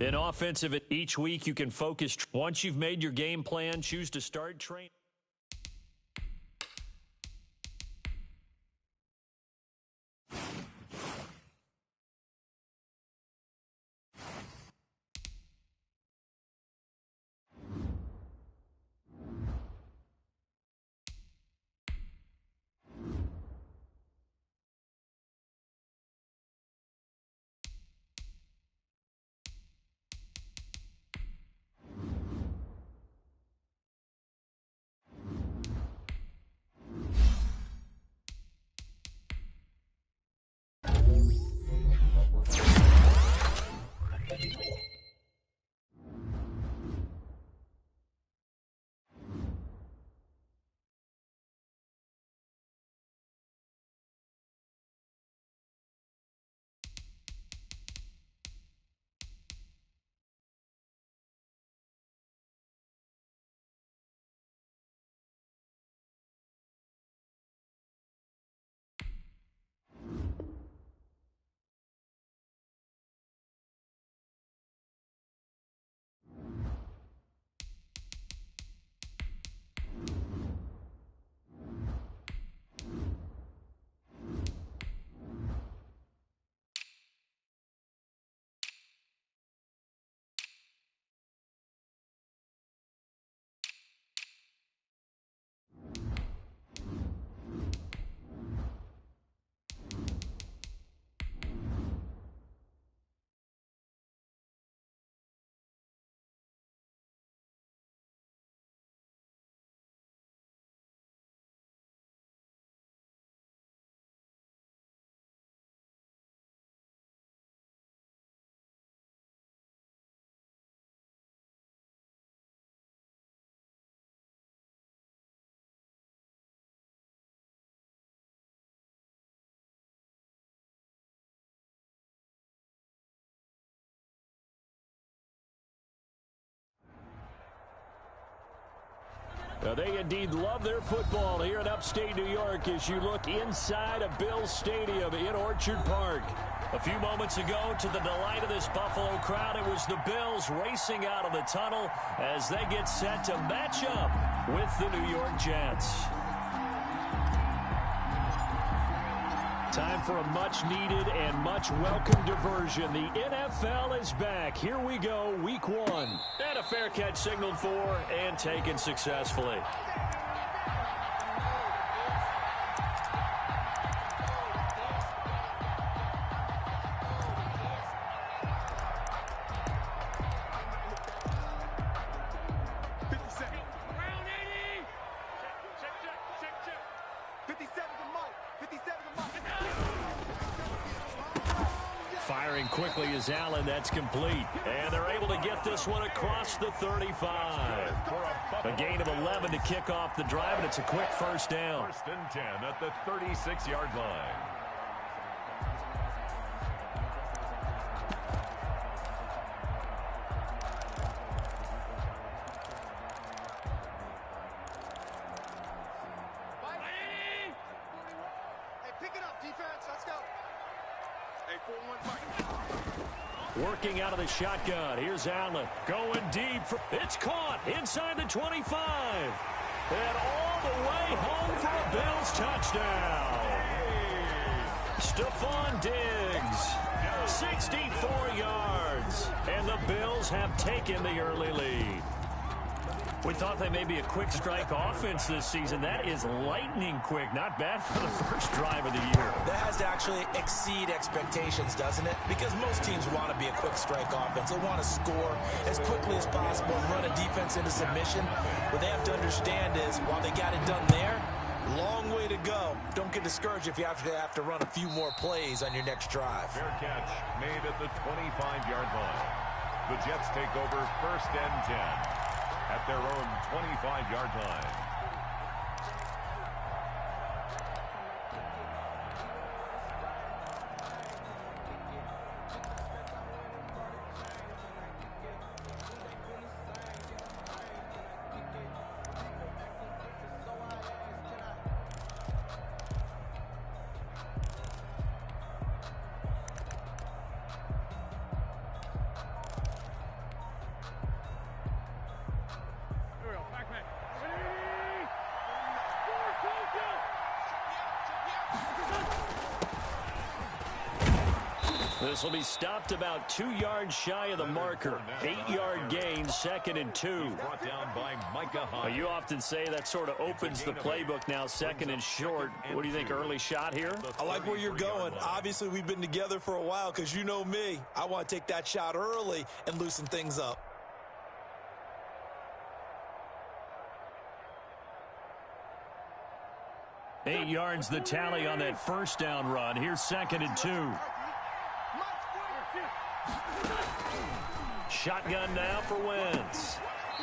In offensive, each week you can focus. Once you've made your game plan, choose to start training. Now, they indeed love their football here in upstate New York as you look inside of Bills Stadium in Orchard Park. A few moments ago, to the delight of this Buffalo crowd, it was the Bills racing out of the tunnel as they get set to match up with the New York Jets. Time for a much-needed and much-welcome diversion. The NFL is back. Here we go, Week 1. And a fair catch signaled for and taken successfully. Firing quickly is Allen. That's complete. And they're able to get this one across the 35. A gain of 11 to kick off the drive, and it's a quick first down. First and 10 at the 36-yard line. Working out of the shotgun. Here's Allen. Going deep. It's caught inside the 25. And all the way home for a Bills touchdown. Stephon Diggs. 64 yards. And the Bills have taken the early lead. We thought they may be a quick strike offense this season. That is lightning quick. Not bad for the first drive of the year. That has to actually exceed expectations, doesn't it? Because most teams want to be a quick strike offense. They want to score as quickly as possible and run a defense into submission. What they have to understand is, while they got it done there, long way to go. Don't get discouraged if you have to run a few more plays on your next drive. Fair catch made at the 25-yard line. The Jets take over first and 10. At their own 25-yard line. This will be stopped about 2 yards shy of the marker. 8-yard gain, 2nd and 2. Brought down by Micah Hyde. You often say that sort of opens the playbook now, 2nd and short. What do you think, early shot here? I like where you're going. Obviously, we've been together for a while because you know me. I want to take that shot early and loosen things up. Eight yards the tally on that first down run. Here's 2nd and 2. Shotgun now for Wentz.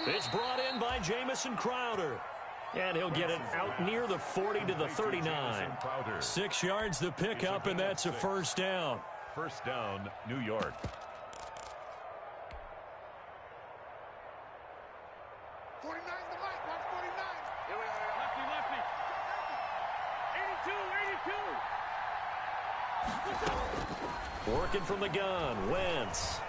It's brought in by Jamison Crowder. And he'll get it out near the 40 to the 39. 6 yards the pickup, and that's a first down. First down, New York. Working from the gun, Wentz.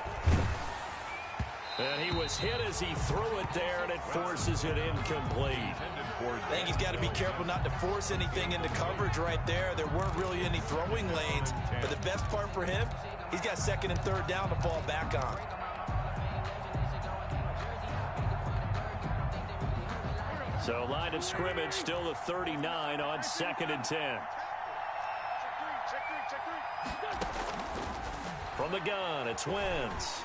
And he was hit as he threw it there, and it forces it incomplete. I think he's got to be careful not to force anything into coverage right there. There weren't really any throwing lanes, but the best part for him, he's got 2nd and 3rd down to fall back on. So line of scrimmage still the 39 on 2nd and 10. From the gun, it's Wentz.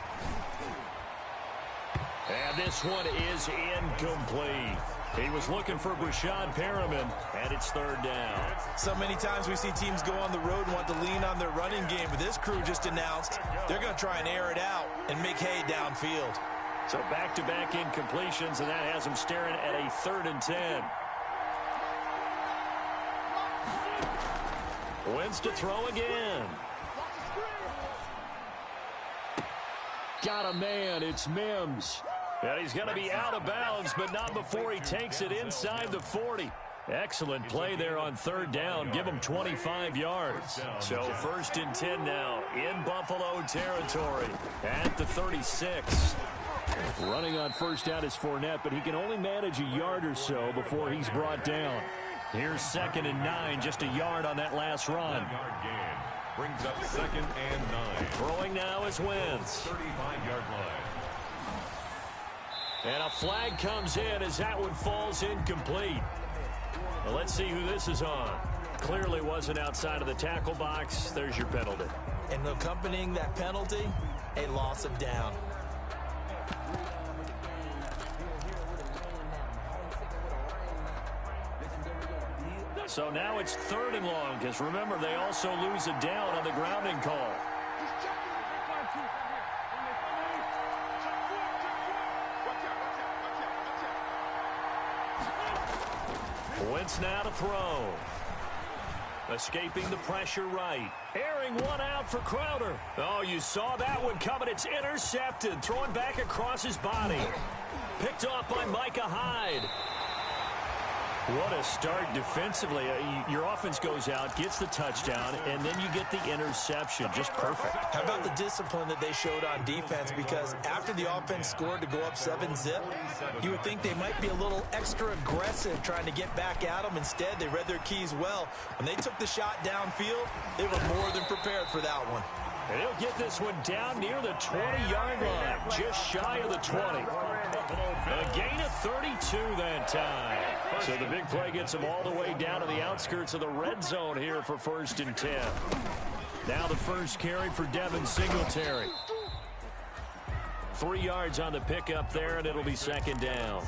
And this one is incomplete. He was looking for Brashad Perriman, and it's 3rd down. So many times we see teams go on the road and want to lean on their running game, but this crew just announced they're going to try and air it out and make hay downfield. So back-to-back incompletions, and that has him staring at a 3rd and 10. Wentz to throw again. Got a man, it's Mims. And he's going to be out of bounds, but not before he takes it inside the 40. Excellent play there on 3rd down. Give him 25 yards. So 1st and 10 now in Buffalo territory at the 36. Running on 1st down is Fournette, but he can only manage a yard or so before he's brought down. Here's 2nd and 9, just a yard on that last run. Brings up 2nd and 9. Throwing now is Wentz. 35-yard line. And a flag comes in as that one falls incomplete. Well, let's see who this is on. Clearly wasn't outside of the tackle box. There's your penalty. And accompanying that penalty, a loss of down. So now it's 3rd and long, because remember, they also lose a down on the grounding call. Wentz now to throw. Escaping the pressure right. Airing one out for Crowder. Oh, you saw that one coming. It's intercepted. Throwing back across his body. Picked off by Micah Hyde. What a start defensively. Your offense goes out, gets the touchdown, and then you get the interception. Just perfect. How about the discipline that they showed on defense? Because after the offense scored to go up 7-zip, you would think they might be a little extra aggressive trying to get back at them. Instead, they read their keys well. When they took the shot downfield, they were more than prepared for that one. And he'll get this one down near the 20-yard line, just shy of the 20. A gain of 32 that time. So the big play gets him all the way down to the outskirts of the red zone here for 1st and 10. Now the first carry for Devin Singletary. 3 yards on the pickup there, and it'll be 2nd down.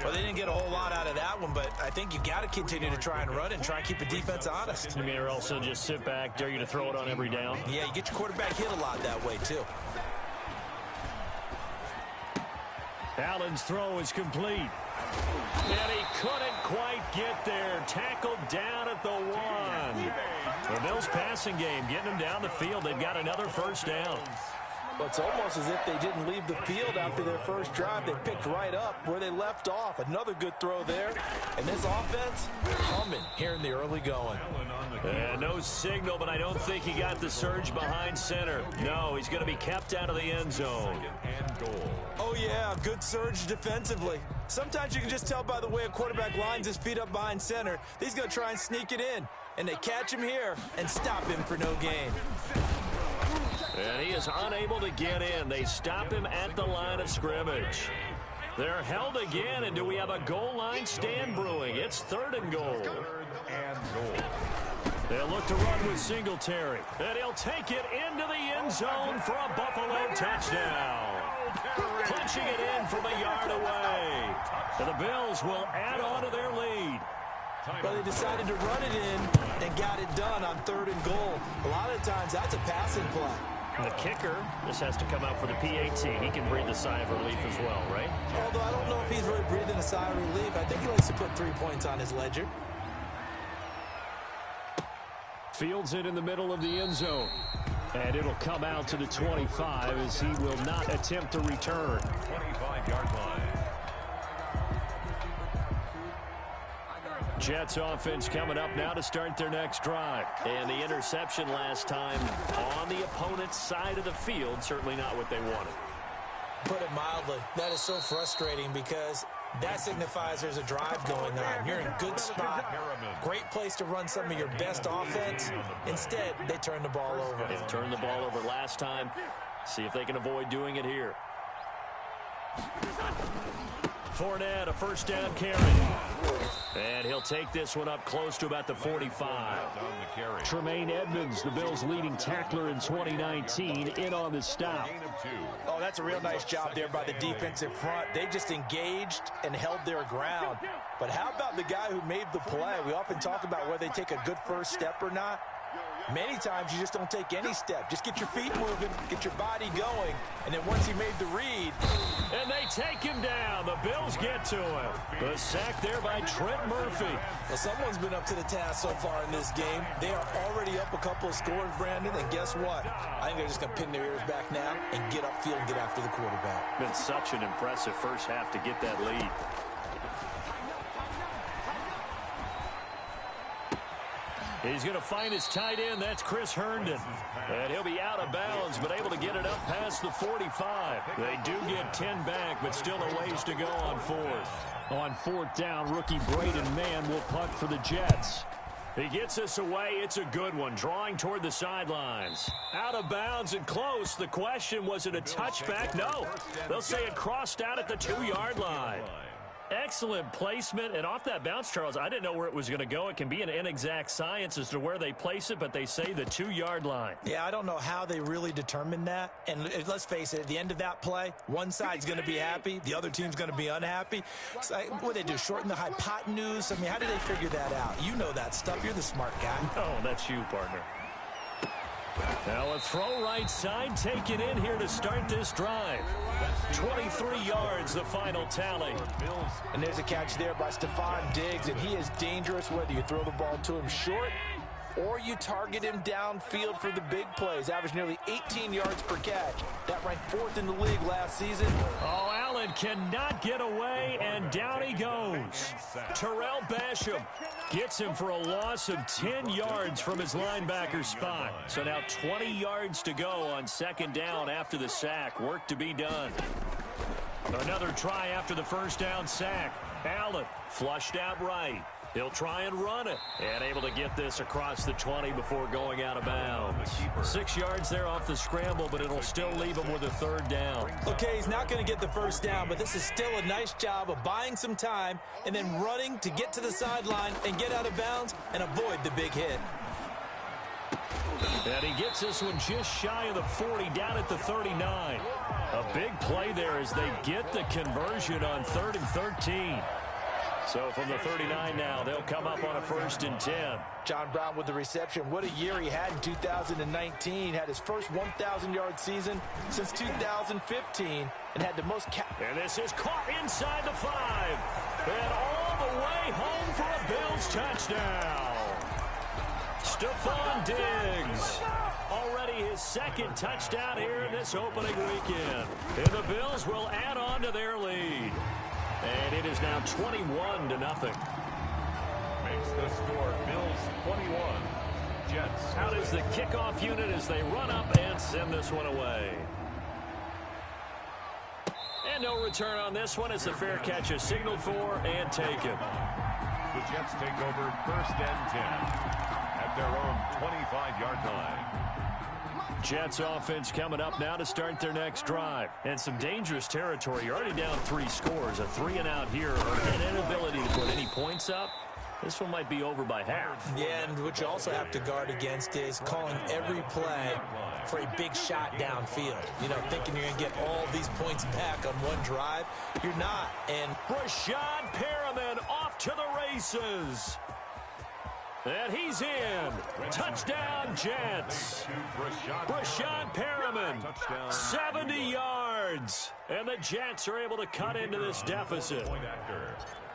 Well, they didn't get a whole lot out of that one, but I think you got to continue to try and run and try and keep the defense honest. You mean or also just sit back, dare you to throw it on every down? Yeah, you get your quarterback hit a lot that way, too. Allen's throw is complete. And he couldn't quite get there. Tackled down at the 1. The Bills passing game getting them down the field. They've got another first down. Well, it's almost as if they didn't leave the field after their first drive. They picked right up where they left off. Another good throw there. And this offense, humming here in the early going. No signal, but I don't think he got the surge behind center. No, he's going to be kept out of the end zone. Oh, yeah, good surge defensively. Sometimes you can just tell by the way a quarterback lines his feet up behind center. He's going to try and sneak it in. And they catch him here and stop him for no gain. And he is unable to get in. They stop him at the line of scrimmage. They're held again, and do we have a goal line stand brewing? It's 3rd and goal. They'll look to run with Singletary. And he'll take it into the end zone for a Buffalo touchdown. Punching it in from a yard away. And the Bills will add on to their lead. Well, they decided to run it in and got it done on 3rd and goal. A lot of times, that's a passing play. The kicker just has to come out for the PAT. He can breathe a sigh of relief as well, right? Although I don't know if he's really breathing a sigh of relief. I think he likes to put 3 points on his ledger. Fields it in the middle of the end zone. And it'll come out to the 25 as he will not attempt to return. 25-yard line. Jets offense coming up now to start their next drive. And the interception last time on the opponent's side of the field, certainly not what they wanted. Put it mildly, that is so frustrating because that signifies there's a drive going on. You're in a good spot. Great place to run some of your best offense. Instead, they turn the ball over. They turned the ball over last time. See if they can avoid doing it here. Fournette, a 1st down carry. And he'll take this one up close to about the 45. Tremaine Edmonds, the Bills' leading tackler in 2019, in on the stop. Oh, that's a real nice job there by the defensive front. They just engaged and held their ground. But how about the guy who made the play? We often talk about whether they take a good first step or not. Many times you just don't take any step. Just get your feet moving, get your body going, and then once he made the read. And they take him down. The Bills get to him. The sack there by Trent Murphy. Well, someone's been up to the task so far in this game. They are already up a couple of scores, Brandon, and guess what? I think they're just going to pin their ears back now and get upfield and get after the quarterback. Been such an impressive first half to get that lead. He's going to find his tight end. That's Chris Herndon. And he'll be out of bounds, but able to get it up past the 45. They do get 10 back, but still a ways to go on 4th. On 4th down, rookie Braden Mann will punt for the Jets. He gets us away. It's a good one. Drawing toward the sidelines. Out of bounds and close. The question, was it a touchback? No. They'll say it crossed out at the 2-yard line. Excellent placement, and off that bounce, Charles, I didn't know where it was going to go. It can be an inexact science as to where they place it, but they say the 2-yard line. Yeah, I don't know how they really determined that. And let's face it, at the end of that play, one side's going to be happy, the other team's going to be unhappy. So, what do they do, shorten the hypotenuse? I mean, how do they figure that out? You know that stuff. You're the smart guy. Oh, that's you, partner. Now a throw right side, taken in here to start this drive. 23 yards, the final tally. And there's a catch there by Stephon Diggs, and he is dangerous whether you throw the ball to him short or you target him downfield for the big plays. Averaged nearly 18 yards per catch. That ranked 4th in the league last season. Oh, Allen cannot get away, and down he goes. Terrell Basham gets him for a loss of 10 yards from his linebacker spot. So now 20 yards to go on 2nd down after the sack. Work to be done. Another try after the 1st down sack. Allen flushed out right. He'll try and run it, and able to get this across the 20 before going out of bounds. 6 yards there off the scramble, but it'll still leave him with a 3rd down. Okay, he's not going to get the 1st down, but this is still a nice job of buying some time and then running to get to the sideline and get out of bounds and avoid the big hit. And he gets this one just shy of the 40, down at the 39. A big play there as they get the conversion on 3rd and 13. So from the 39 now, they'll come up on a 1st and 10. John Brown with the reception. What a year he had in 2019. Had his first 1,000-yard season since 2015 and had the most And this is caught inside the 5. And all the way home for a Bills touchdown. Stephon Diggs. Already his 2nd touchdown here in this opening weekend. And the Bills will add on to their lead. And it is now 21-0. Makes the score Bills 21, Jets. Out is the kickoff unit as they run up and send this one away. And no return on this one as the fair catch is signaled for and taken. The Jets take over 1st and 10 at their own 25-yard line. Jets offense coming up now to start their next drive. And some dangerous territory. You're already down 3 scores. A 3-and-out here, an inability to put any points up. This one might be over by half. Yeah, and what you also have to guard against is calling every play for a big shot downfield. You know, thinking you're going to get all these points back on one drive. You're not. And Rashad Perriman off to the races. And he's in. Touchdown, Jets. Rashad Perriman, 70 yards. And the Jets are able to cut into this deficit.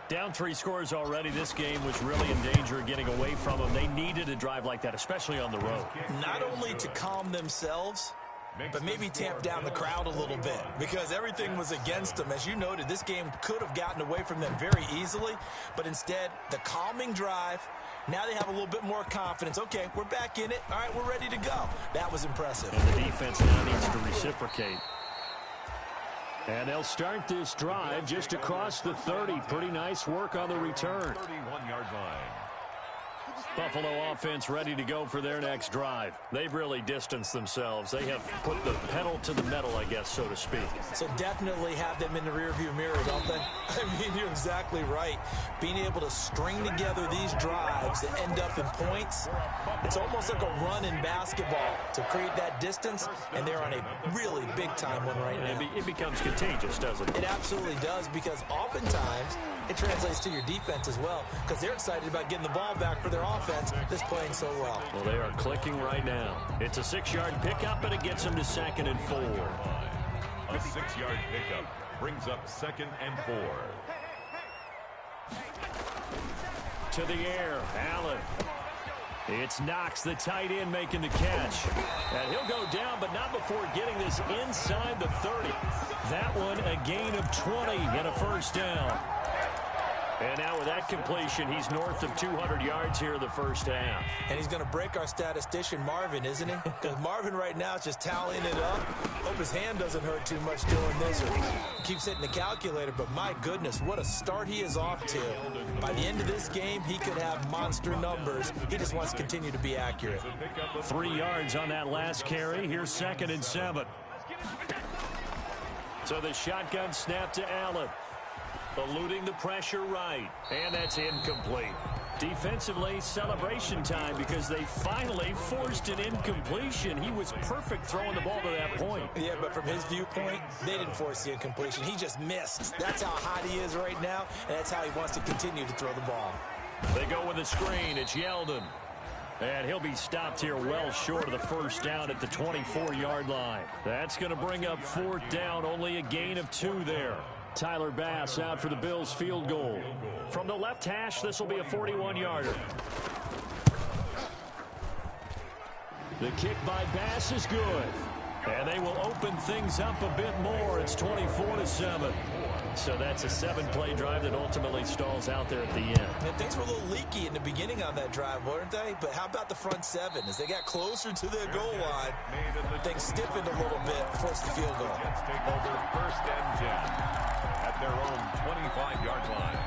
Down 3 scores already. This game was really in danger of getting away from them. They needed a drive like that, especially on the road. Not only to calm themselves, but maybe tamp down the crowd a little bit, because everything was against them. As you noted, this game could have gotten away from them very easily, but instead, the calming drive, now they have a little bit more confidence. Okay, we're back in it. All right, we're ready to go. That was impressive. And the defense now needs to reciprocate. And they'll start this drive just across the 30. Pretty nice work on the return. 31-yard line. Buffalo offense ready to go for their next drive. They've really distanced themselves. They have put the pedal to the metal, I guess, so to speak. So definitely have them in the rearview mirror, don't they? I mean, you're exactly right. Being able to string together these drives that end up in points, it's almost like a run in basketball to create that distance, and they're on a really big-time one right now. It becomes contagious, doesn't it? It absolutely does, because oftentimes it translates to your defense as well, because they're excited about getting the ball back for their offense that's playing so well. Well, they are clicking right now. It's a 6-yard pickup, and it gets them to 2nd and 4. A 6-yard pickup brings up 2nd and 4. To the air, Allen. It's Knox, the tight end, making the catch. And he'll go down, but not before getting this inside the 30. That one, a gain of 20 and a first down. And now with that completion, he's north of 200 yards here in the first half. And he's going to break our statistician, Marvin, isn't he? Because Marvin right now is just tallying it up. Hope his hand doesn't hurt too much doing this, or keeps hitting the calculator. But my goodness, what a start he is off to. By the end of this game, he could have monster numbers. He just wants to continue to be accurate. 3 yards on that last carry. Here's 2nd and 7. So the shotgun snap to Allen. Eluding the pressure right. And that's incomplete. Defensively, celebration time, because they finally forced an incompletion. He was perfect throwing the ball to that point. Yeah, but from his viewpoint, they didn't force the incompletion. He just missed. That's how hot he is right now, and that's how he wants to continue to throw the ball. They go with a screen. It's Yeldon. And he'll be stopped here well short of the first down at the 24-yard line. That's going to bring up 4th down. Only a gain of 2 there. Tyler Bass out for the Bills field goal. From the left hash, this will be a 41-yarder. The kick by Bass is good. And they will open things up a bit more. It's 24-7. So that's a 7-play drive that ultimately stalls out there at the end. And things were a little leaky in the beginning on that drive, weren't they? But how about the front 7? As they got closer to their goal line, things stiffened a little bit, forced the field goal. Jets take over 1st and 10 at their own 25-yard line.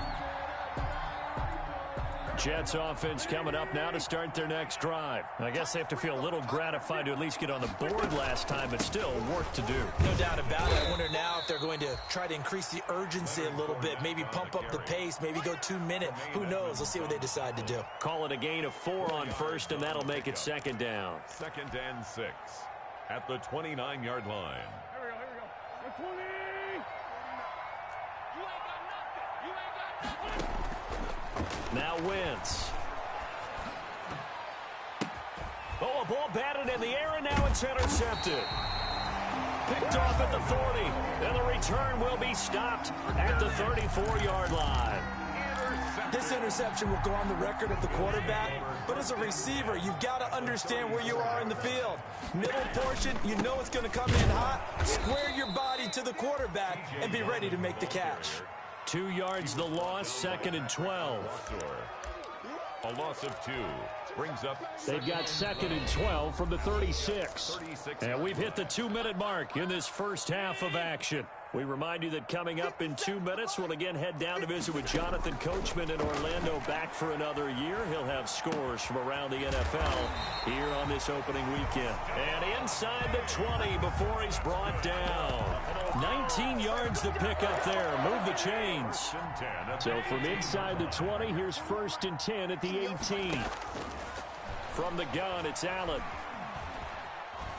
Jets offense coming up now to start their next drive. I guess they have to feel a little gratified to at least get on the board last time, but still work to do. No doubt about it. I wonder now if they're going to try to increase the urgency a little bit, maybe pump up the pace, maybe go 2-minute. Who knows? Let's see what they decide to do. Call it a gain of 4 on 1st, and that'll make it 2nd down. 2nd and 6 at the 29-yard line. Here we go. 20. You ain't got nothing. You ain't got nothing. Now Wentz. Oh, a ball batted in the air, and now it's intercepted. Picked off at the 40, and the return will be stopped at the 34-yard line. This interception will go on the record of the quarterback, but as a receiver, you've got to understand where you are in the field. Middle portion, you know it's going to come in hot. Square your body to the quarterback and be ready to make the catch. 2 yards the loss, 2nd and 12. A loss of 2 brings up. They've got 2nd and 12 from the 36. And we've hit the 2-minute mark in this first half of action. We remind you that coming up in 2 minutes, we'll again head down to visit with Jonathan Coachman in Orlando, back for another year. He'll have scores from around the NFL here on this opening weekend. And inside the 20 before he's brought down. 19 yards to pick up there. Move the chains. So from inside the 20, here's 1st and 10 at the 18. From the gun, it's Allen.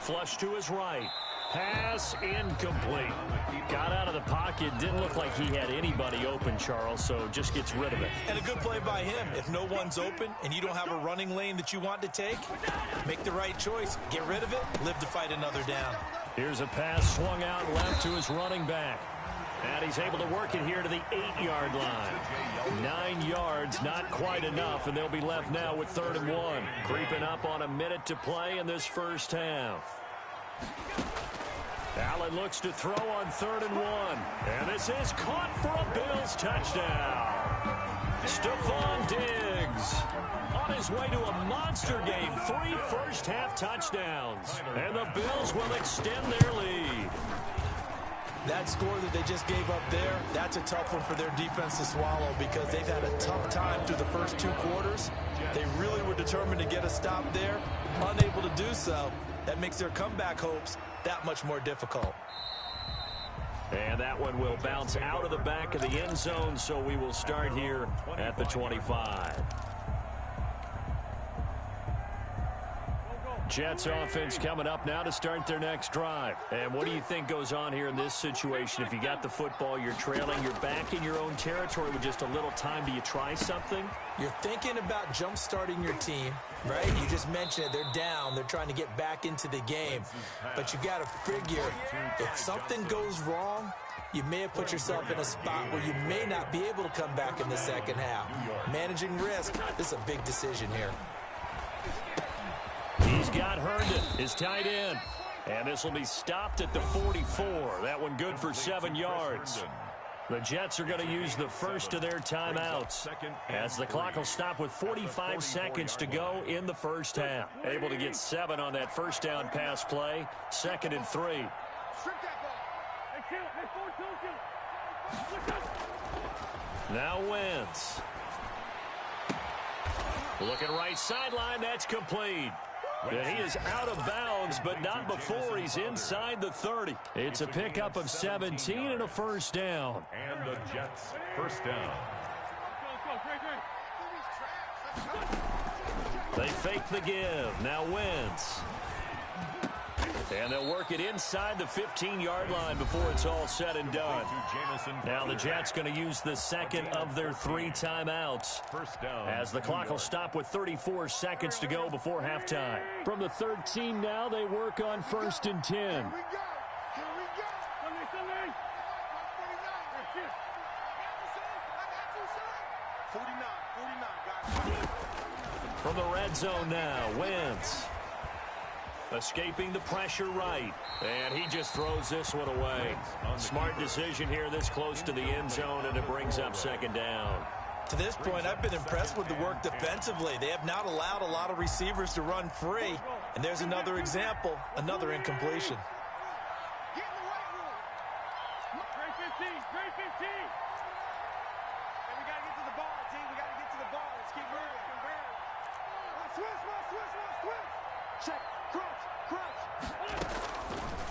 Flush to his right. Pass incomplete. Got out of the pocket. Didn't look like he had anybody open, Charles, so just gets rid of it. And a good play by him. If no one's open and you don't have a running lane that you want to take, make the right choice. Get rid of it. Live to fight another down. Here's a pass swung out left to his running back. And he's able to work it here to the 8-yard line. 9 yards, not quite enough, and they'll be left now with 3rd and 1. Creeping up on a minute to play in this first half. Allen looks to throw on 3rd and 1. And this is caught for a Bills touchdown. Stephon Diggs on his way to a monster game. 3 first-half touchdowns. And the Bills will extend their lead. That score that they just gave up there, that's a tough one for their defense to swallow because they've had a tough time through the first 2 quarters. They really were determined to get a stop there, unable to do so. That makes their comeback hopes that much more difficult. And that one will bounce out of the back of the end zone, so we will start here at the 25. Jets offense coming up now to start their next drive. And what do you think goes on here in this situation? If you got the football, you're trailing, you're back in your own territory with just a little time. Do you try something? You're thinking about jump-starting your team, right? You just mentioned it. They're down. They're trying to get back into the game. But you got to figure if something goes wrong, you may have put yourself in a spot where you may not be able to come back in the second half. Managing risk, this is a big decision here. He's got Herndon, his tight end. And this will be stopped at the 44. That one good for 7 yards. The Jets are going to use the first of their timeouts as the clock will stop with 45 seconds to go in the first half. Able to get 7 on that first down pass play. 2nd and 3. Now Wentz. Looking right sideline, that's complete. And he is out of bounds, but not before he's inside the 30. It's a pickup of 17 and a first down. And the Jets first down. They fake the give. Now Wentz. And they'll work it inside the 15-yard line before it's all said and done. Now the Jets going to use the second of their 3 timeouts as the clock will stop with 34 seconds to go before halftime. From the 13 now, they work on 1st and 10. From the red zone now, Wentz. Escaping the pressure right. And he just throws this one away. Smart decision here this close to the end zone, and it brings up 2nd down. To this point, I've been impressed with the work defensively. They have not allowed a lot of receivers to run free. And there's another example, another incompletion.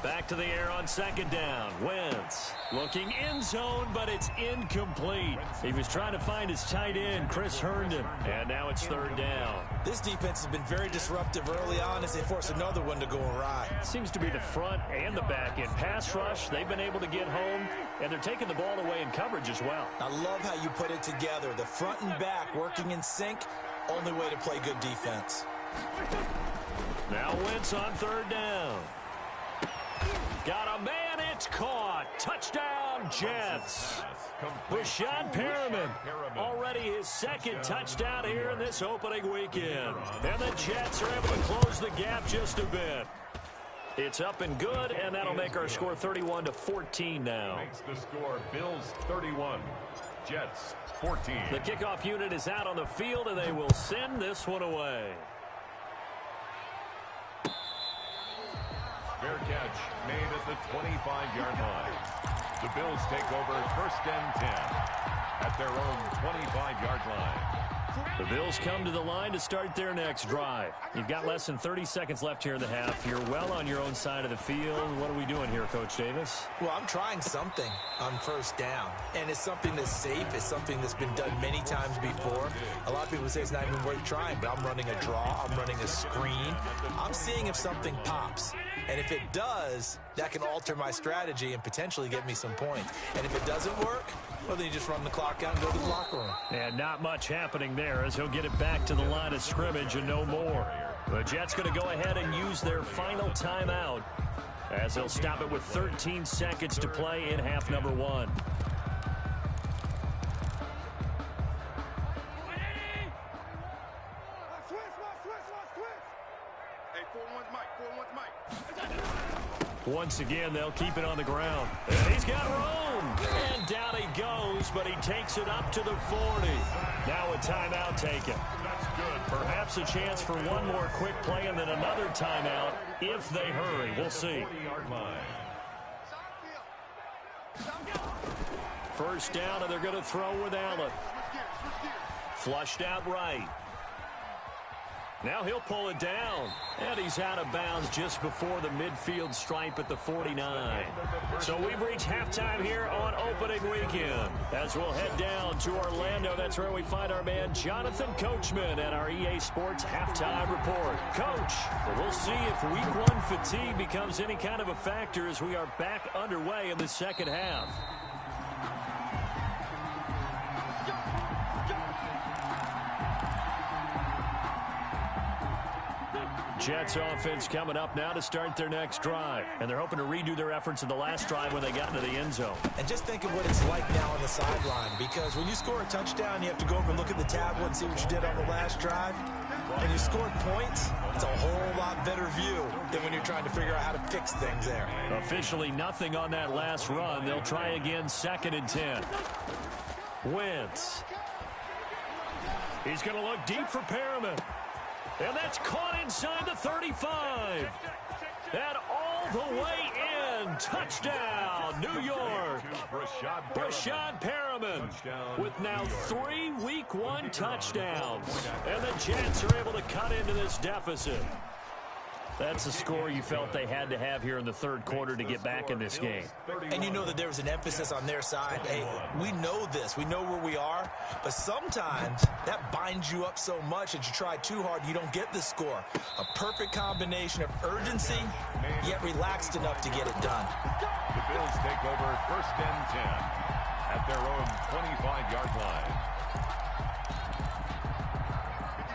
Back to the air on 2nd down. Wentz looking end zone, but it's incomplete. He was trying to find his tight end, Chris Herndon, and now it's 3rd down. This defense has been very disruptive early on as they force another one to go awry. Seems to be the front and the back end. Pass rush, they've been able to get home, and they're taking the ball away in coverage as well. I love how you put it together. The front and back working in sync, only way to play good defense. Now Wentz on 3rd down. Got a man, it's caught. Touchdown, Jets. Rashad Perriman, already his 2nd touchdown here in this opening weekend. And the Jets are able to close the gap just a bit. It's up and good, and that'll make our score 31-14 now. Makes the score Bills 31, Jets 14. The kickoff unit is out on the field, and they will send this one away. Fair catch made at the 25-yard line. The Bills take over first and 10 at their own 25-yard line. The Bills come to the line to start their next drive. You've got less than 30 seconds left here in the half. You're well on your own side of the field. What are we doing here, Coach Davis? Well, I'm trying something on first down, and it's something that's safe. It's something that's been done many times before. A lot of people say it's not even worth trying, but I'm running a draw. I'm running a screen. I'm seeing if something pops. And if it does, that can alter my strategy and potentially get me some points. And if it doesn't work, well, then you just run the clock out and go to the locker room. And not much happening there as he'll get it back to the line of scrimmage and no more. The Jets going to go ahead and use their final timeout as they'll stop it with 13 seconds to play in half number one. Once again, they'll keep it on the ground. And he's got room. And down he goes, but he takes it up to the 40. Now a timeout taken. That's good. Perhaps a chance for one more quick play and then another timeout if they hurry. We'll see. 40-yard line. First down, and they're going to throw with Allen. Flushed out right. Now he'll pull it down. And he's out of bounds just before the midfield stripe at the 49. So we've reached halftime here on opening weekend. As we'll head down to Orlando, that's where we find our man Jonathan Coachman at our EA Sports Halftime Report. Coach, we'll see if week one fatigue becomes any kind of a factor as we are back underway in the second half. Jets offense coming up now to start their next drive. And they're hoping to redo their efforts in the last drive when they got into the end zone. And just think of what it's like now on the sideline, because when you score a touchdown, you have to go over and look at the tablet and see what you did on the last drive. When you scored points, it's a whole lot better view than when you're trying to figure out how to fix things there. Officially nothing on that last run. They'll try again, 2nd and 10. Wentz. He's going to look deep for Perriman. And that's caught inside the 35. And all the way in. Touchdown, New York. Brashad Perriman with now 3 week one touchdowns. And the Jets are able to cut into this deficit. That's a score you felt they had to have here in the third quarter to get back in this game. And you know that there was an emphasis on their side. Hey, we know this. We know where we are. But sometimes that binds you up so much that you try too hard, you don't get the score. A perfect combination of urgency, yet relaxed enough to get it done. The Bills take over first and 10 at their own 25-yard line.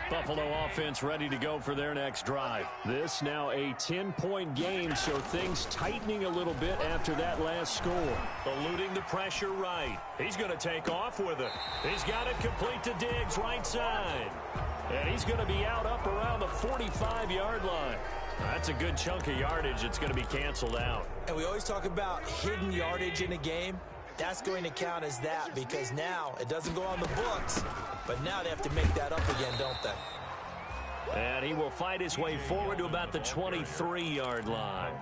Buffalo offense ready to go for their next drive. This now a 10-point game, so things tightening a little bit after that last score. Eluding the pressure right. He's going to take off with it. He's got it complete to Diggs, right side. And he's going to be out up around the 45-yard line. That's a good chunk of yardage. It's going to be canceled out. And we always talk about hidden yardage in a game. That's going to count as that, because now it doesn't go on the books, but now they have to make that up again, don't they? And he will fight his way forward to about the 23-yard line.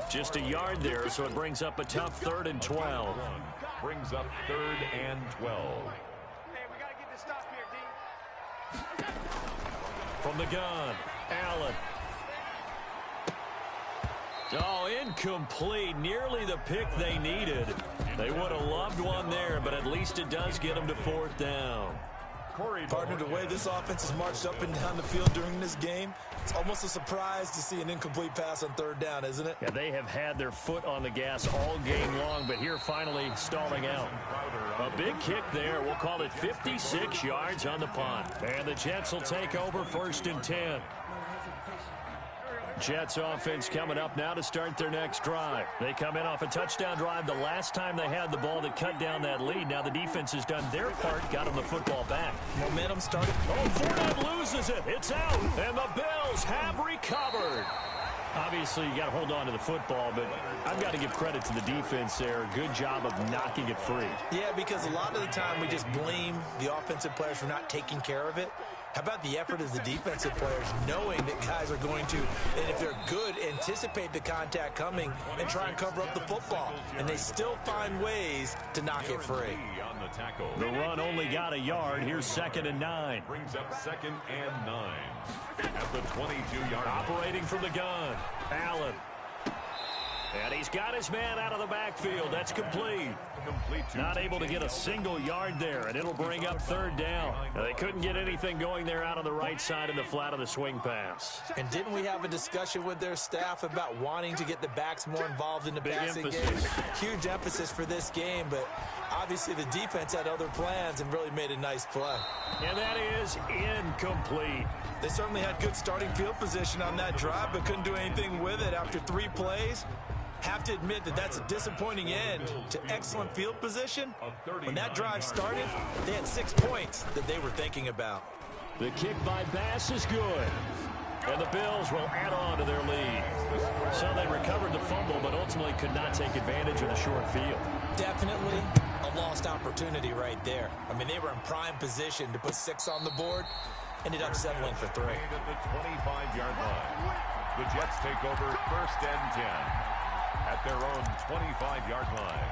Just a yard there, so it brings up a tough 3rd and 12. Brings up 3rd and 12. Hey, we got to get this stop here, D. From the gun, Allen. Oh, incomplete. Nearly the pick they needed. They would have loved one there, but at least it does get them to 4th down. Partner, the way this offense has marched up and down the field during this game, it's almost a surprise to see an incomplete pass on 3rd down, isn't it? Yeah, they have had their foot on the gas all game long, but here finally stalling out. A big kick there. We'll call it 56 yards on the punt. And the Jets will take over 1st and 10. Jets offense coming up now to start their next drive. They come in off a touchdown drive the last time they had the ball to cut down that lead. Now the defense has done their part, got them the football back. Momentum started. Oh, Fournette loses it. It's out, and the Bills have recovered. Obviously, you got to hold on to the football, but I've got to give credit to the defense there. Good job of knocking it free. Yeah, because a lot of the time we just blame the offensive players for not taking care of it. How about the effort of the defensive players knowing that guys are going to, and if they're good, anticipate the contact coming and try and cover up the football. And they still find ways to knock it free. The run only got a yard. Here's 2nd and 9. Brings up 2nd and 9 at the 22-yard line. Operating from the gun, Allen. And he's got his man out of the backfield. That's complete. Not able to get a single yard there, and it'll bring up 3rd down. Now, they couldn't get anything going there out on the right side in the flat of the swing pass. And didn't we have a discussion with their staff about wanting to get the backs more involved in the passing game? Huge emphasis for this game, but obviously the defense had other plans and really made a nice play. And that is incomplete. They certainly had good starting field position on that drive, but couldn't do anything with it after 3 plays. Have to admit that that's a disappointing end to excellent field position. When that drive started, they had 6 points that they were thinking about. The kick by Bass is good. And the Bills will add on to their lead. So they recovered the fumble, but ultimately could not take advantage of the short field. Definitely a lost opportunity right there. I mean, they were in prime position to put 6 on the board. Ended up settling for 3. At the 25-yard line. The Jets take over 1st and 10 at their own 25-yard line.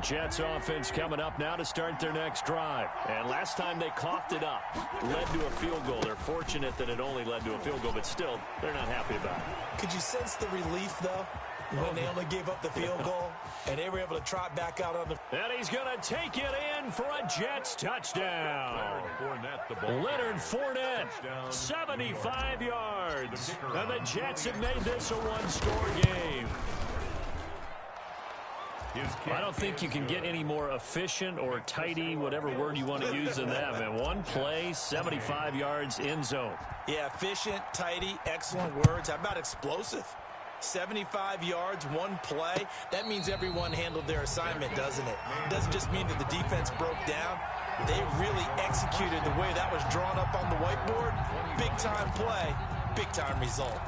Jets offense coming up now to start their next drive. And last time they coughed it up, led to a field goal. They're fortunate that it only led to a field goal, but still, they're not happy about it. Could you sense the relief, though, when they only gave up the field goal and they were able to trot back out on the... And he's going to take it in for a Jets touchdown. Leonard Fournette, 75 yards. And the Jets have made this a one-score game. I don't think you can get any more efficient or tidy, whatever word you want to use than that, man. One play, 75 yards, end zone. Yeah, efficient, tidy, excellent words. How about explosive? 75 yards, one play. That means everyone handled their assignment, doesn't it? It doesn't just mean that the defense broke down. They really executed the way that was drawn up on the whiteboard. Big-time play, big-time result.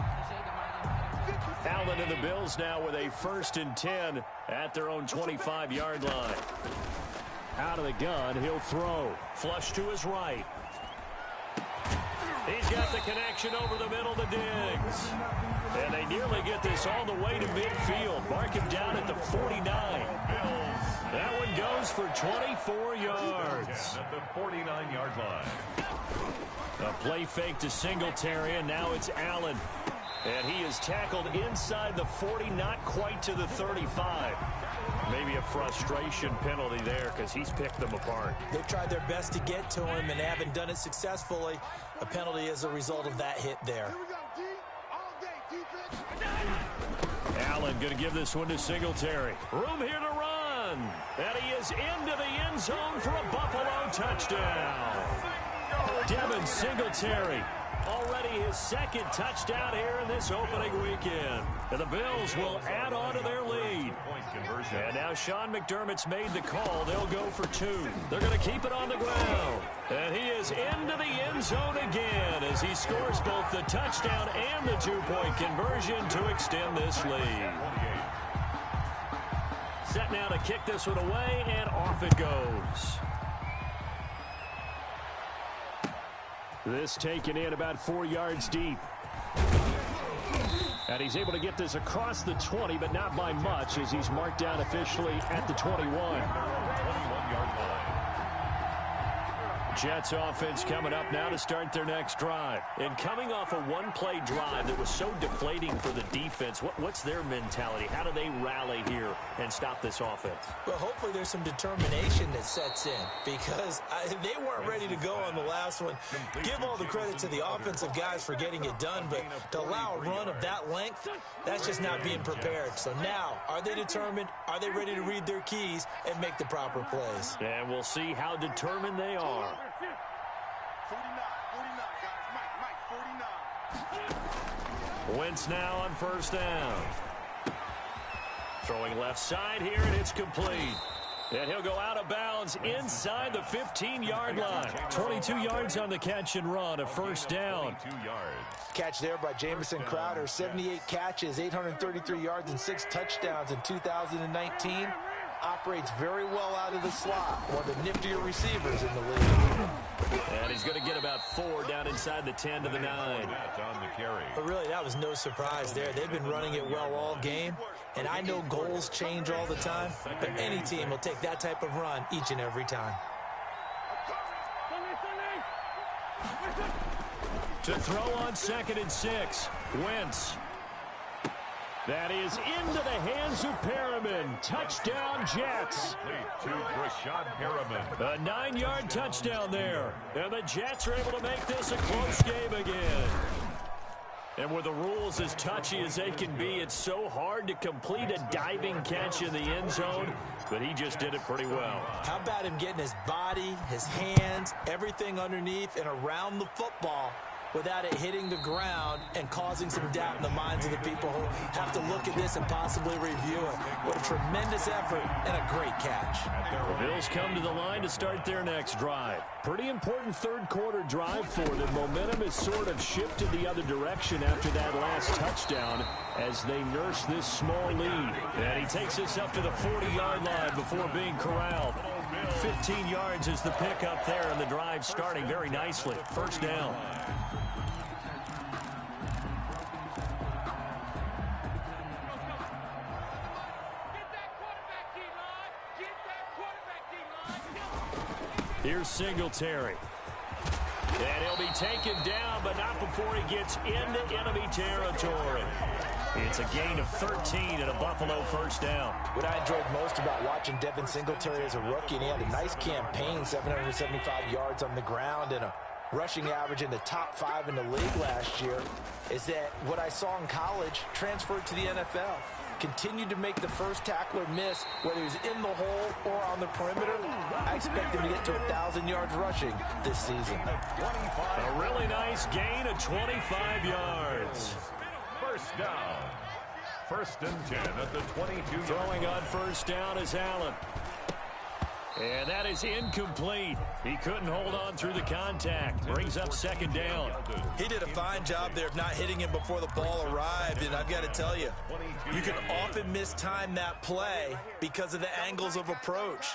Allen and the Bills now with a 1st and 10 at their own 25-yard line. Out of the gun, he'll throw. Flush to his right. He's got the connection over the middle to Diggs. And they nearly get this all the way to midfield. Mark him down at the 49. That one goes for 24 yards. At the 49-yard line. A play fake to Singletary, and now it's Allen. And he is tackled inside the 40, not quite to the 35. Maybe a frustration penalty there because he's picked them apart. They've tried their best to get to him and haven't done it successfully. A penalty as a result of that hit there. Allen going to give this one to Singletary. Room here to run. And he is into the end zone for a Buffalo touchdown. Devin Singletary. Already his 2nd touchdown here in this opening weekend. And the Bills will add on to their lead. And now Sean McDermott's made the call. They'll go for 2. They're going to keep it on the ground. And he is into the end zone again as he scores both the touchdown and the 2-point conversion to extend this lead. Set now to kick this one away, and off it goes. This taken in about 4 yards deep. And he's able to get this across the 20, but not by much as he's marked down officially at the 21. 21-yard line. Jets offense coming up now to start their next drive. And coming off a one-play drive that was so deflating for the defense, what's their mentality? How do they rally here and stop this offense? Well, hopefully there's some determination that sets in because they weren't ready to go on the last one. Give all the credit to the offensive guys for getting it done, but to allow a run of that length, that's just not being prepared. So now, are they determined? Are they ready to read their keys and make the proper plays? And we'll see how determined they are. 49. Wentz now on 1st down. Throwing left side here, and it's complete. And he'll go out of bounds inside the 15-yard line. 22 yards on the catch and run, a first down. 22 yards. Catch there by Jamison Crowder. 78 catches, 833 yards, and 6 touchdowns in 2019. Operates very well out of the slot. One of the niftier receivers in the league. And he's going to get about 4 down inside the 10 to the 9. On the carry. But really, that was no surprise there. They've been running it well all game. And I know goals change all the time, but any team will take that type of run each and every time. To throw on 2nd and 6, Wentz. That is into the hands of Perriman. Touchdown, Jets. To Rashad Perriman. A 9-yard touchdown there. And the Jets are able to make this a close game again. And with the rules as touchy as they can be, it's so hard to complete a diving catch in the end zone, but he just did it pretty well. How about him getting his body, his hands, everything underneath and around the football without it hitting the ground and causing some doubt in the minds of the people who have to look at this and possibly review it. What a tremendous effort and a great catch. The Bills come to the line to start their next drive. Pretty important third-quarter drive for them. Momentum has sort of shifted the other direction after that last touchdown as they nurse this small lead. And he takes us up to the 40-yard line before being corralled. 15 yards is the pickup there, and the drive starting very nicely. First down. Here's Singletary. And he'll be taken down, but not before he gets into enemy territory. It's a gain of 13 and a Buffalo first down. What I enjoyed most about watching Devin Singletary as a rookie, and he had a nice campaign, 775 yards on the ground and a rushing average in the top 5 in the league last year, is that what I saw in college transferred to the NFL. Continued to make the first tackler miss, whether he's in the hole or on the perimeter. I expect him to get to 1,000 yards rushing this season. A really nice gain of 25 yards. First down. 1st and 10 at the 22. Throwing on first down is Allen. And that is incomplete. He couldn't hold on through the contact. Brings up 2nd down. He did a fine job there of not hitting him before the ball arrived, and I've got to tell you, you can often mistime that play because of the angles of approach.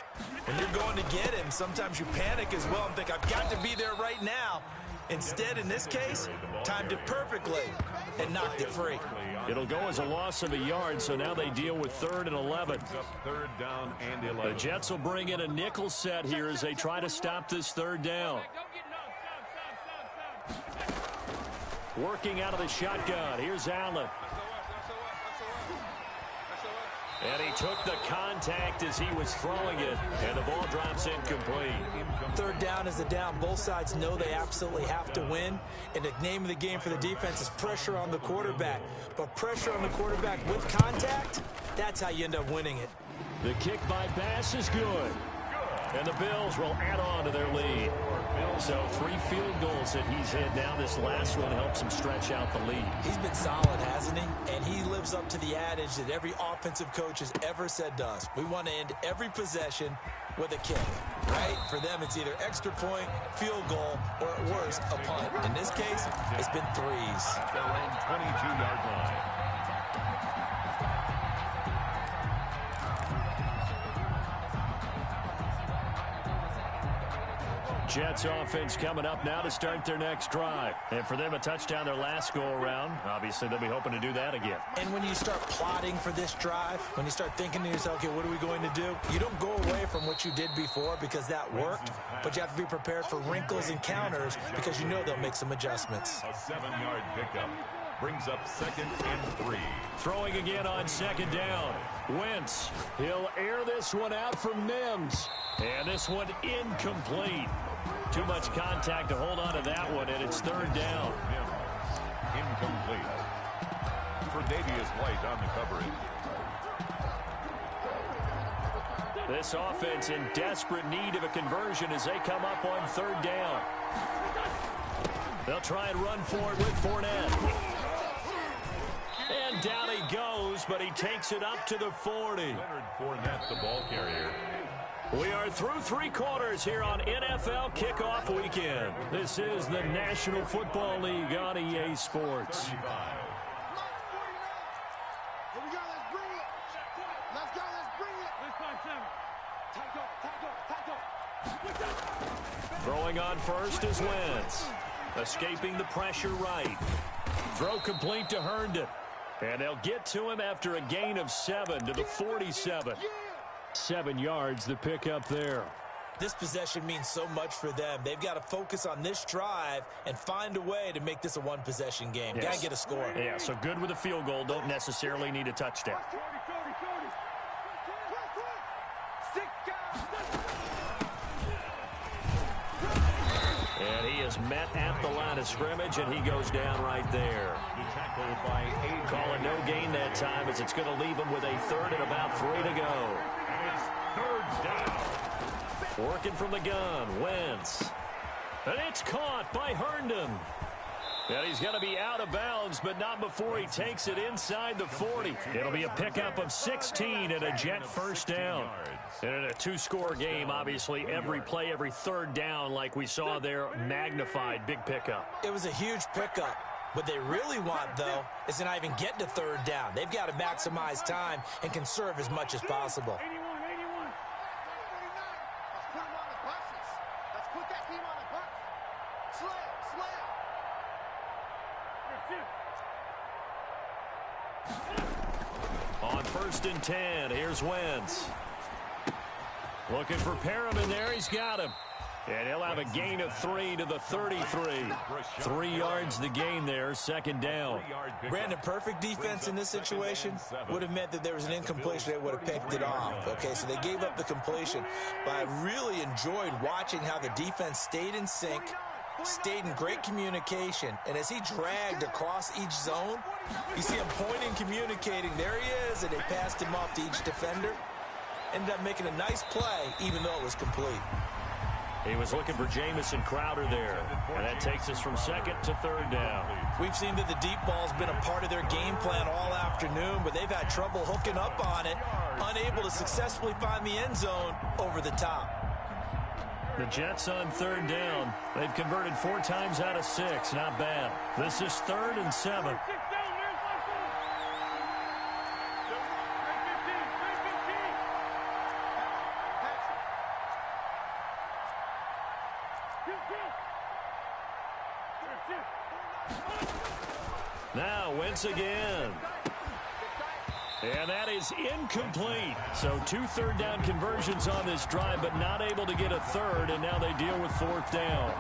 When you're going to get him, sometimes you panic as well and think, I've got to be there right now. Instead, in this case, timed it perfectly and knocked it free. It'll go as a loss of a yard, so now they deal with 3rd and 11. 3rd down and 11. The Jets will bring in a nickel set here as they try to stop this 3rd down. Working out of the shotgun. Here's Allen. And he took the contact as he was throwing it, and the ball drops incomplete. 3rd down is the down. Both sides know they absolutely have to win, and the name of the game for the defense is pressure on the quarterback. But pressure on the quarterback with contact, that's how you end up winning it. The kick by pass is good. And the Bills will add on to their lead. So 3 field goals that he's hit now. This last one helps him stretch out the lead. He's been solid, hasn't he? And he lives up to the adage that every offensive coach has ever said to us. We want to end every possession with a kick, right? For them, it's either extra point, field goal, or at worst, a punt. In this case, it's been 3s. At their own 22-yard line. Jets offense coming up now to start their next drive. And for them, a touchdown their last go-around. Obviously, they'll be hoping to do that again. And when you start plotting for this drive, when you start thinking to yourself, okay, what are we going to do? You don't go away from what you did before because that worked, but you have to be prepared for wrinkles and counters because you know they'll make some adjustments. A 7-yard pickup brings up 2nd and 3. Throwing again on 2nd down. Wentz. He'll air this one out for Mims. And this one incomplete. Too much contact to hold on to that one, and it's 3rd down. Incomplete. For Davius White on the coverage. This offense in desperate need of a conversion as they come up on 3rd down. They'll try and run for it with Fournette. And down he goes, but he takes it up to the 40. Leonard Fournette, the ball carrier. We are through 3 quarters here on NFL Kickoff Weekend. This is the National Football League on EA Sports. Here we go, let's bring it. Let's go, let's bring it. Throwing on first is Wentz. Escaping the pressure right. Throw complete to Herndon. And they'll get to him after a gain of 7 to the 47. 7 yards the pick up there. This possession means so much for them. They've got to focus on this drive and find a way to make this a one-possession game. Yes. Got to get a score. Yeah, so good with a field goal. Don't necessarily need a touchdown. And he is met at the line of scrimmage, and he goes down right there. Calling no gain that time, as it's going to leave him with a 3rd and about 3 to go. And it's 3rd down. Working from the gun, Wentz. And it's caught by Herndon. And he's going to be out of bounds, but not before he takes it inside the 40. It'll be a pickup of 16 and a Jet first down. And in a 2-score game, obviously, every play, every 3rd down, like we saw there, magnified, big pickup. It was a huge pickup. What they really want, though, is to not even get to 3rd down. They've got to maximize time and conserve as much as possible. Let's put that team on the bus. Slam. On 1st and 10, here's Wentz. Looking for Perriman there. He's got him. And he'll have a gain of 3 to the 33. 3 yards the gain there, 2nd down. Brandon, perfect defense in this situation would have meant that there was an incompletion. They would have picked it off. Okay, so they gave up the completion. But I really enjoyed watching how the defense stayed in sync, stayed in great communication. And as he dragged across each zone, you see him pointing, communicating. There he is, and they passed him off to each defender. Ended up making a nice play, even though it was complete. He was looking for Jamison Crowder there. And that takes us from 2nd to 3rd down. We've seen that the deep ball's been a part of their game plan all afternoon, but they've had trouble hooking up on it, unable to successfully find the end zone over the top. The Jets on 3rd down. They've converted 4 times out of 6. Not bad. This is 3rd and 7. Now Wentz again. And that is incomplete. So 2 3rd down conversions on this drive, but not able to get a 3rd, and now they deal with 4th down.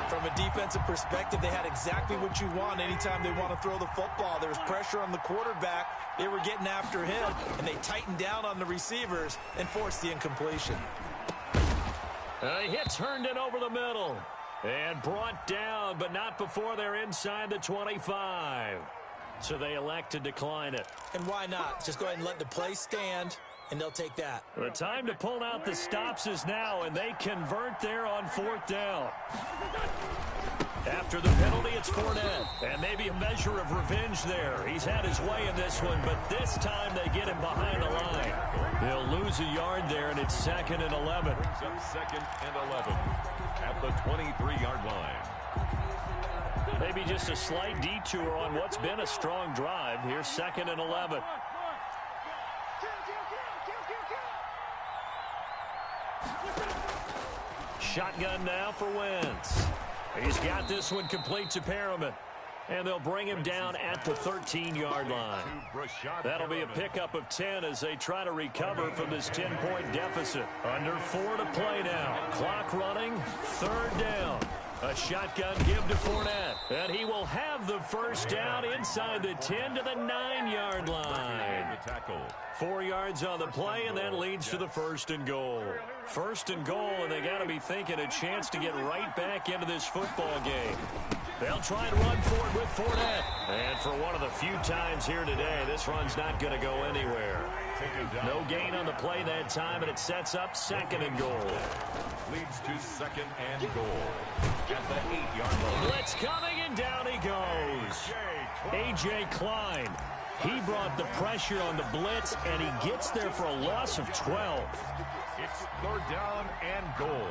From a defensive perspective, they had exactly what you want anytime they want to throw the football. There was pressure on the quarterback. They were getting after him, and they tightened down on the receivers and forced the incompletion. He hits Herndon over the middle. And brought down, but not before they're inside the 25. So they elect to decline it. And why not? Just go ahead and let the play stand, and they'll take that. The time to pull out the stops is now, and they convert there on 4th down. After the penalty, it's Fournette. And maybe a measure of revenge there. He's had his way in this one, but this time they get him behind the line. He'll lose a yard there, and it's 2nd and 11. 2nd and 11 at the 23-yard line. Maybe just a slight detour on what's been a strong drive. Here's 2nd and 11. Shotgun now for Wentz. He's got this one complete to Perriman. And they'll bring him down at the 13-yard line. That'll be a pickup of 10 as they try to recover from this 10-point deficit. Under 4 to play now. Clock running, 3rd down. A shotgun give to Fournette. And he will have the first down inside the 10 to the 9-yard line. 4 yards on the play, and that leads to the 1st and goal. 1st and goal, and they got to be thinking a chance to get right back into this football game. They'll try and run for it with Fournette. And for one of the few times here today, this run's not going to go anywhere. No gain on the play that time, and it sets up 2nd and goal. Leads to 2nd and goal at the 8-yard line. Blitz coming, and down he goes. A.J. Klein. He brought the pressure on the blitz, and he gets there for a loss of 12. It's third down and goal.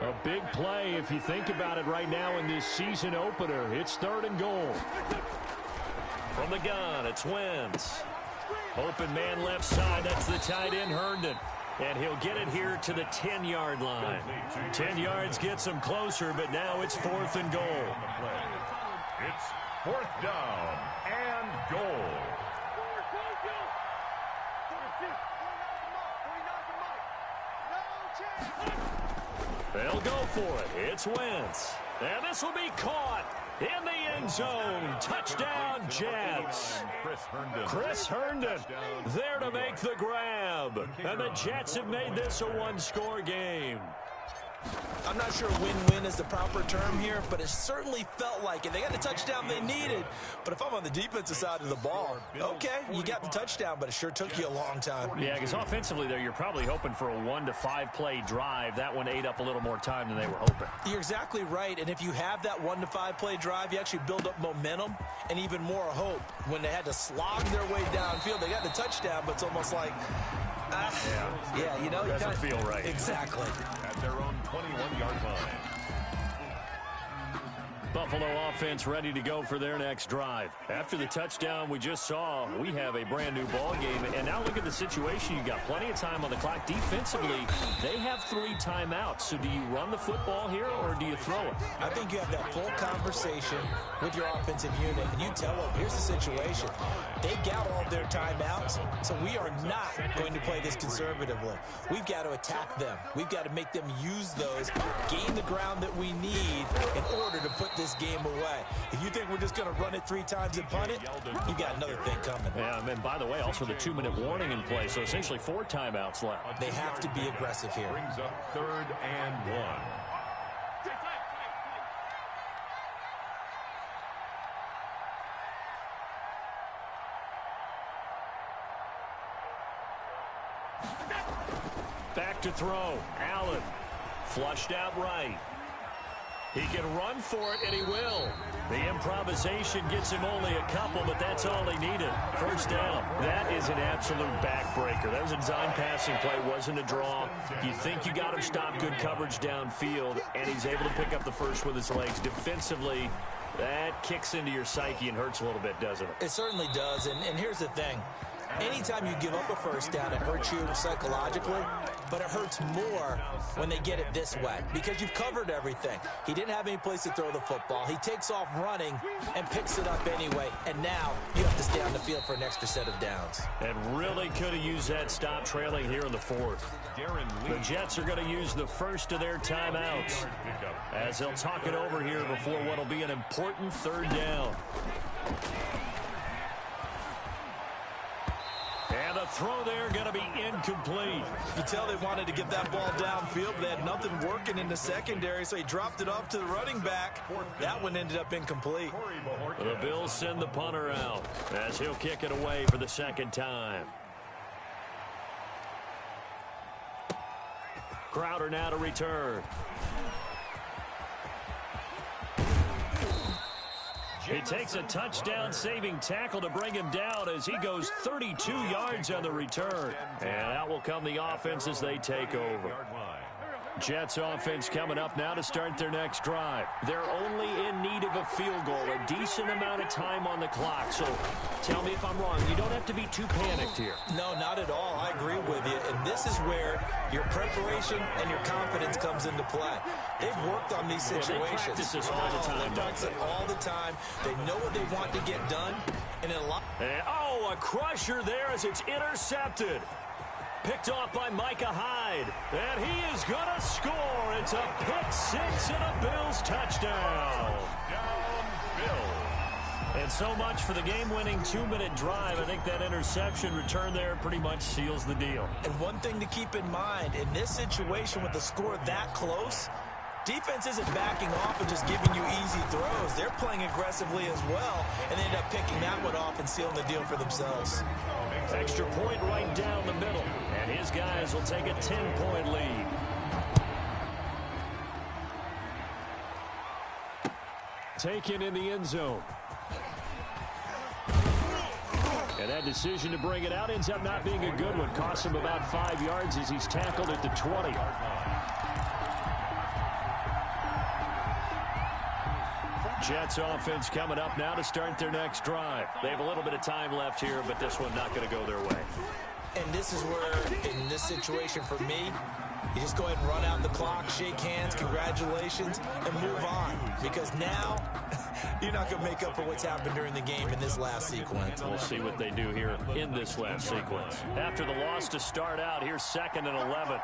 A big play if you think about it right now in this season opener. It's third and goal. From the gun, it's Wentz. Open man left side. That's the tight end, Herndon. And he'll get it here to the 10-yard line. 10 yards gets him closer, but now it's fourth and goal. It's fourth down and goal. They'll go for it. It's Wentz. And this will be caught in the end zone. Touchdown, Jets. Chris Herndon there to make the grab. And the Jets have made this a one-score game. I'm not sure win-win is the proper term here, but it certainly felt like it. They got the touchdown they needed, but if I'm on the defensive side of the ball, okay, you got the touchdown, but it sure took you a long time. Yeah, because offensively there, you're probably hoping for a 1 to 5 play drive. That one ate up a little more time than they were hoping. You're exactly right, and if you have that 1 to 5 play drive, you actually build up momentum and even more hope. When they had to slog their way downfield, they got the touchdown, but it's almost like, yeah, you know, it doesn't feel right. Exactly. At their own 21-yard line. Buffalo offense ready to go for their next drive. After the touchdown we just saw, we have a brand new ball game. And now look at the situation. You got plenty of time on the clock. Defensively, they have 3 timeouts. So do you run the football here or do you throw it? I think you have that full conversation with your offensive unit, and you tell them, here's the situation. They got all their timeouts, so we are not going to play this conservatively. We've got to attack them. We've got to make them use those, gain the ground that we need in order to put this game away. If you think we're just going to run it 3 times and punt it, you got another thing coming. Yeah, and by the way, also the 2-minute warning in play, so essentially 4 timeouts left. They have to be aggressive here. Brings up third and 1. Back to throw. Allen flushed out right. He can run for it, and he will. The improvisation gets him only a couple, but that's all he needed. First down. That is an absolute backbreaker. That was a design passing play, wasn't a draw. You think you got him stopped, good coverage downfield, and he's able to pick up the first with his legs. Defensively, that kicks into your psyche and hurts a little bit, doesn't it? It certainly does, and here's the thing. Anytime you give up a first down, it hurts you psychologically, but it hurts more when they get it this way because you've covered everything. He didn't have any place to throw the football. He takes off running and picks it up anyway, and now you have to stay on the field for an extra set of downs. And really could have used that stop trailing here in the fourth. The Jets are going to use the first of their timeouts as they'll talk it over here before what will be an important third down. And the throw there going to be incomplete. You tell they wanted to get that ball downfield, but they had nothing working in the secondary, so he dropped it off to the running back. That one ended up incomplete. The Bills send the punter out as he'll kick it away for the second time. Crowder now to return. He takes a touchdown-saving tackle to bring him down as he goes 32 yards on the return. And out will come the offense as they take over. Jets offense coming up now to start their next drive. They're only in need of a field goal, a decent amount of time on the clock. So tell me if I'm wrong. You don't have to be too panicked here. No, not at all. I agree with you. And this is where your preparation and your confidence comes into play. They've worked on these situations. They practice this all the time. They practice it all the time. They know what they want to get done. And in a lot. And, a crusher there as it's intercepted. Picked off by Micah Hyde. And he is going to score. It's a pick six and a Bills touchdown. And so much for the game-winning 2-minute drive. I think that interception return there pretty much seals the deal. And one thing to keep in mind, in this situation with the score that close, defense isn't backing off and just giving you easy throws. They're playing aggressively as well, and they end up picking that one off and sealing the deal for themselves. Extra point right down the middle, and his guys will take a 10-point lead. Taken in the end zone. And that decision to bring it out ends up not being a good one. Costs him about 5 yards as he's tackled at the 20. Jets offense coming up now to start their next drive. They have a little bit of time left here, but this one not going to go their way. And this is where, in this situation for me, you just go ahead and run out the clock, shake hands, congratulations, and move on. Because now, you're not going to make up for what's happened during the game in this last sequence. We'll see what they do here in this last sequence. After the loss to start out, here's 2nd and 11.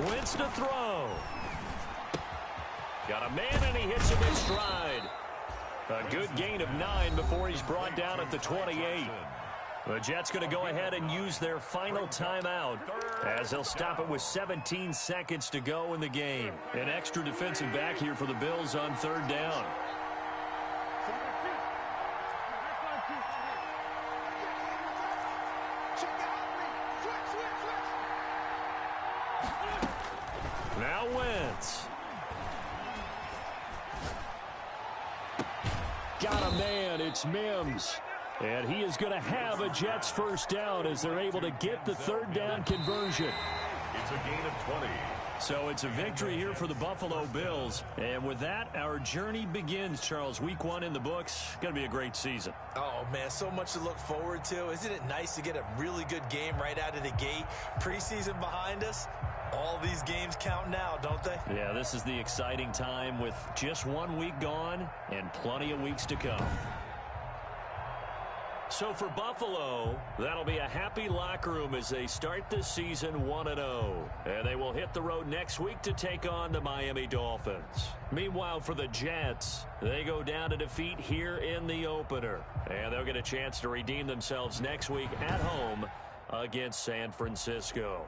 Wentz to throw. Got a man, and he hits him in stride. A good gain of 9 before he's brought down at the 28. The Jets going to go ahead and use their final timeout as they'll stop it with 17 seconds to go in the game. An extra defensive back here for the Bills on 3rd down. Now Wentz. Got a man. It's Mims. And he is going to have a Jets first down as they're able to get the 3rd down conversion. It's a gain of 20. So it's a victory here for the Buffalo Bills. And with that, our journey begins, Charles. Week 1 in the books. Going to be a great season. Oh, man, so much to look forward to. Isn't it nice to get a really good game right out of the gate? Preseason behind us. All these games count now, don't they? Yeah, this is the exciting time with just 1 week gone and plenty of weeks to come. So for Buffalo, that'll be a happy locker room as they start this season 1-0. And they will hit the road next week to take on the Miami Dolphins. Meanwhile, for the Jets, they go down to defeat here in the opener. And they'll get a chance to redeem themselves next week at home against San Francisco.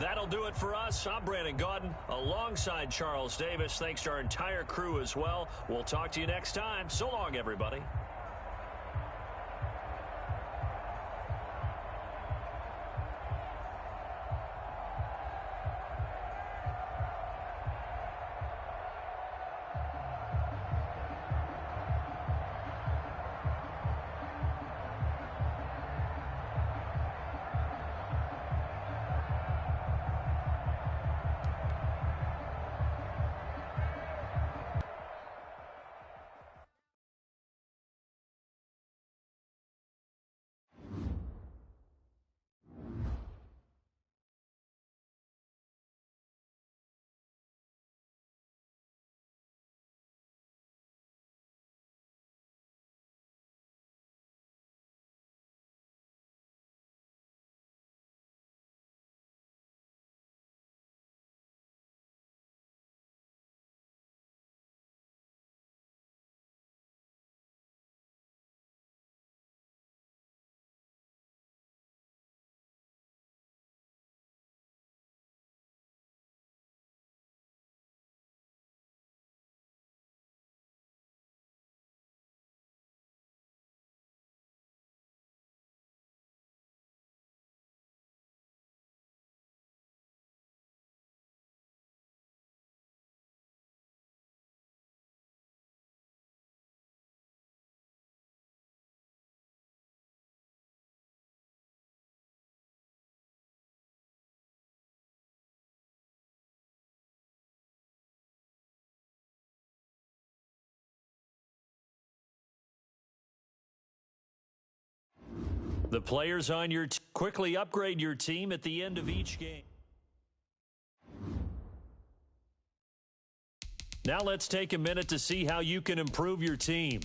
That'll do it for us. I'm Brandon Gaudin alongside Charles Davis. Thanks to our entire crew as well. We'll talk to you next time. So long, everybody. The players on your team quickly upgrade your team at the end of each game. Now let's take a minute to see how you can improve your team.